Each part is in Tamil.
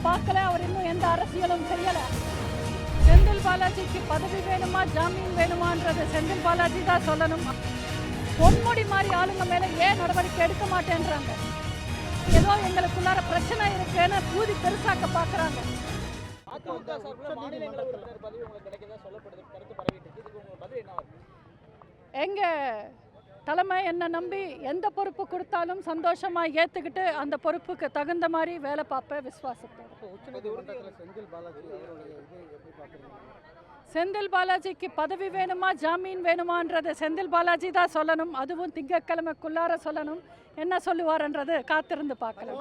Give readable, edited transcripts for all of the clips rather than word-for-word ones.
பார்க்கல, அவர் இன்னும் எந்த அரசியலும் செய்யல. செந்தில் பாலாஜிக்கு பதவி வேணுமா ஜாமீன் வேணுமான்றது செந்தில் பாலாஜி தான் சொல்லணும். பொன்முடி மாதிரி ஆளுங்க மேல ஏன் நடவடிக்கை எடுக்க மாட்டேன்றாங்க? ஏதோ எங்களுக்குள்ளார பிரச்சனை இருக்குன்னு பூதி பெருசாக்க பாக்குறாங்க. எங்க தலைமை என்ன நம்பி எந்த பொறுப்பு கொடுத்தாலும் சந்தோஷமா ஏத்துக்கிட்டு அந்த பொறுப்புக்கு தகுந்த மாதிரி வேலை பார்ப்பேன் விசுவாசத்தோட. செந்தில் பாலாஜிக்கு பதவி வேணுமா ஜாமீன் வேணுமான்றது செந்தில் பாலாஜி தான் சொல்லணும். அதுவும் திங்கட்கிழமைக்குள்ளார சொல்லணும். என்ன சொல்லுவார்ன்றது காத்திருந்து பார்க்கலாம்.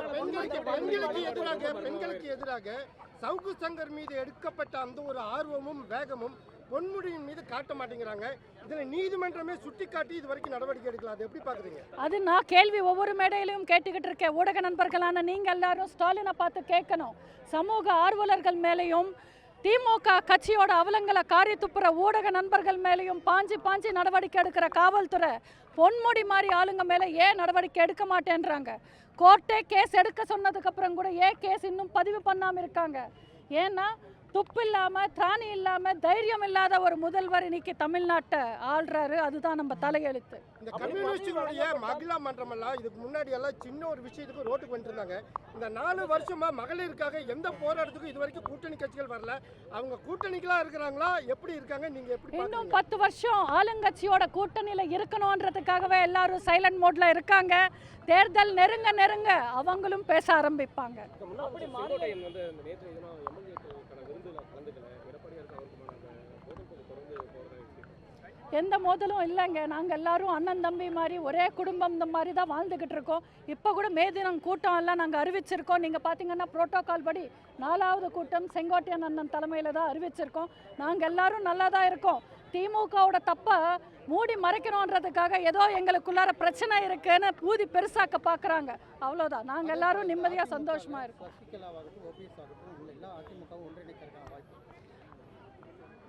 பெண்களுக்கு எதிராக சவுக்கு சங்கர் மீது எடுக்கப்பட்ட அந்த ஒரு ஆர்வமும் வேகமும் பொன்முடியின் மீது காட்ட மாட்டேங்கிறாங்க. இதுல நீதிமன்றமே சுட்டி காட்டி இது வரைக்கும் நடவடிக்கை எடுக்கலாம். அது எப்படி பாக்குறீங்க? அது நான் கேள்வி ஒவ்வொரு மேடையிலையும் கேட்டுக்கிட்டு இருக்கேன். ஊடக நண்பர்களான நீங்க எல்லாரும் ஸ்டாலினை பார்த்து கேட்கணும். சமூக ஆர்வலர்கள் மேலையும் திமுக கட்சியோட அவலங்களை காரி துப்புற ஊடக நண்பர்கள் மேலையும் பாஞ்சி நடவடிக்கை எடுக்கிற காவல்துறை பொன்முடி மாதிரி ஆளுங்க மேலே ஏன் நடவடிக்கை எடுக்க மாட்டேன்றாங்க? கோர்ட்டே கேஸ் எடுக்க சொன்னதுக்கு அப்புறம் கூட ஏன் கேஸ் இன்னும் பதிவு பண்ணாமல் இருக்காங்க? ஏன்னா துப்பு இல்லாமல் திராணி இல்லாமல் தைரியம் இல்லாத ஒரு முதல்வர் இன்னைக்கு தமிழ்நாட்டை ஆள்றாரு. அதுதான் நம்ம தலையெழுத்து. இந்த கம்யூனிஸ்டுகளுடைய மகிழா மன்றம் எல்லாம் இதுக்கு முன்னாடி எல்லாம் சின்ன ஒரு விஷயத்துக்கு ரோட்டுக்கு வந்துட்டு இருந்தாங்க. இந்த 4 வருஷமா மகளிருக்காக எந்த போராட்டத்துக்கும் இது வரைக்கும் கூட்டணி கட்சிகள் வரல. அவங்க கூட்டணிகளா இருக்கிறாங்களா, எப்படி இருக்காங்க, நீங்க எப்படி? இன்னும் 10 வருஷம் ஆளுங்கட்சியோட கூட்டணியில இருக்கணும்ன்றதுக்காகவே எல்லாரும் சைலண்ட் மோட்ல இருக்காங்க. தேர்தல் நெருங்க அவங்களும் பேச ஆரம்பிப்பாங்க. எந்த மோதலும் இல்லைங்க. நாங்கள் எல்லாரும் அண்ணன் தம்பி மாதிரி ஒரே குடும்பம் இந்த மாதிரி தான் வாழ்ந்துக்கிட்டு இருக்கோம். இப்போ கூட மே தினம் கூட்டம் எல்லாம் நாங்கள் அறிவிச்சிருக்கோம். நீங்கள் பார்த்தீங்கன்னா புரோட்டோகால் படி 4வது கூட்டம் செங்கோட்டையன் அண்ணன் தலைமையில் தான் அறிவிச்சிருக்கோம். நாங்கள் எல்லாரும் நல்லா தான் இருக்கோம். திமுகவோட தப்பை மூடி மறைக்கணுன்றதுக்காக ஏதோ எங்களுக்குள்ளார பிரச்சனை இருக்குன்னு பூதி பெருசாக்க பார்க்குறாங்க. அவ்வளோதான். நாங்கள் எல்லாரும் நிம்மதியாக சந்தோஷமாக இருக்கோம்.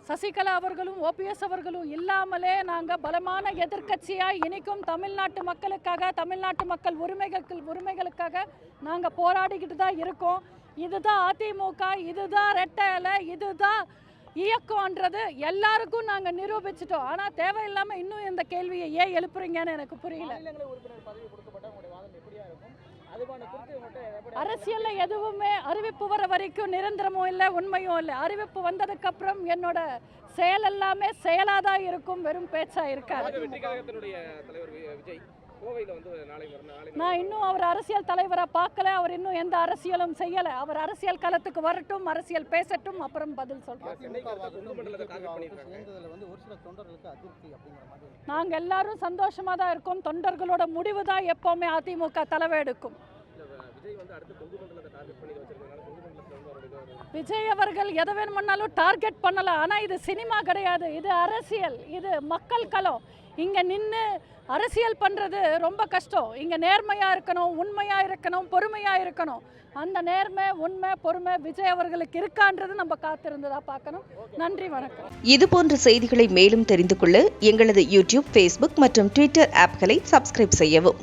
சசிகலா அவர்களும் ஓபிஎஸ் அவர்களும் இல்லாமலே நாங்கள் பலமான எதிர்க்கட்சியாக இனிக்கும் தமிழ்நாட்டு மக்களுக்காக, தமிழ்நாட்டு மக்கள் உரிமைகளுக்காக நாங்கள் போராடிக்கிட்டு தான் இருக்கோம். இதுதான் அதிமுக, இதுதான் ரெட்டை இலை, இதுதான் இயக்கம்ன்றது எல்லாருக்கும் நாங்கள் நிரூபிச்சிட்டோம். ஆனால் தேவையில்லாமல் இன்னும் இந்த கேள்வியை ஏன் எழுப்புறீங்கன்னு எனக்கு புரியல. அரசியல்ல எதுவுமே அறிவிப்பு வர வரைக்கும் நிரந்தரமும் இல்லை, உண்மையும் இல்லை. அறிவிப்பு வந்ததுக்கு அப்புறம் என்னோட செயல் எல்லாமே செயலாதான் இருக்கும், வெறும் பேச்சா இருக்காது. நான் இன்னும் அவர் அரசியல் தலைவரை பார்க்கல, அவர் இன்னும் எந்த அரசியலும் செய்யல. அவர் அரசியல் களத்துக்கு வரட்டும், அரசியல் பேசட்டும், அப்புறம் பதில் சொல்றோம். நாங்க எல்லாரும் சந்தோஷமா தான் இருக்கோம். தொண்டர்களோட முடிவு தான் எப்பவுமே அதிமுக தலைவை எடுக்கும். விஜய் அவர்கள் எதை வேணும்னாலும் டார்கெட் பண்ணலாம். ஆனால் இது சினிமா கிடையாது, இது அரசியல், இது மக்கள் களம். இங்கே நின்று அரசியல் பண்ணுறது ரொம்ப கஷ்டம். இங்கே நேர்மையாக இருக்கணும், உண்மையாக இருக்கணும், பொறுமையாக இருக்கணும். அந்த நேர்மை, உண்மை, பொறுமை விஜய் அவர்களுக்கு இருக்கான்றது நம்ம காத்திருந்ததா பார்க்கணும். நன்றி, வணக்கம். இதுபோன்ற செய்திகளை மேலும் தெரிந்து கொள்ள எங்களது யூடியூப், ஃபேஸ்புக் மற்றும் ட்விட்டர் ஆப்களை சப்ஸ்கிரைப் செய்யவும்.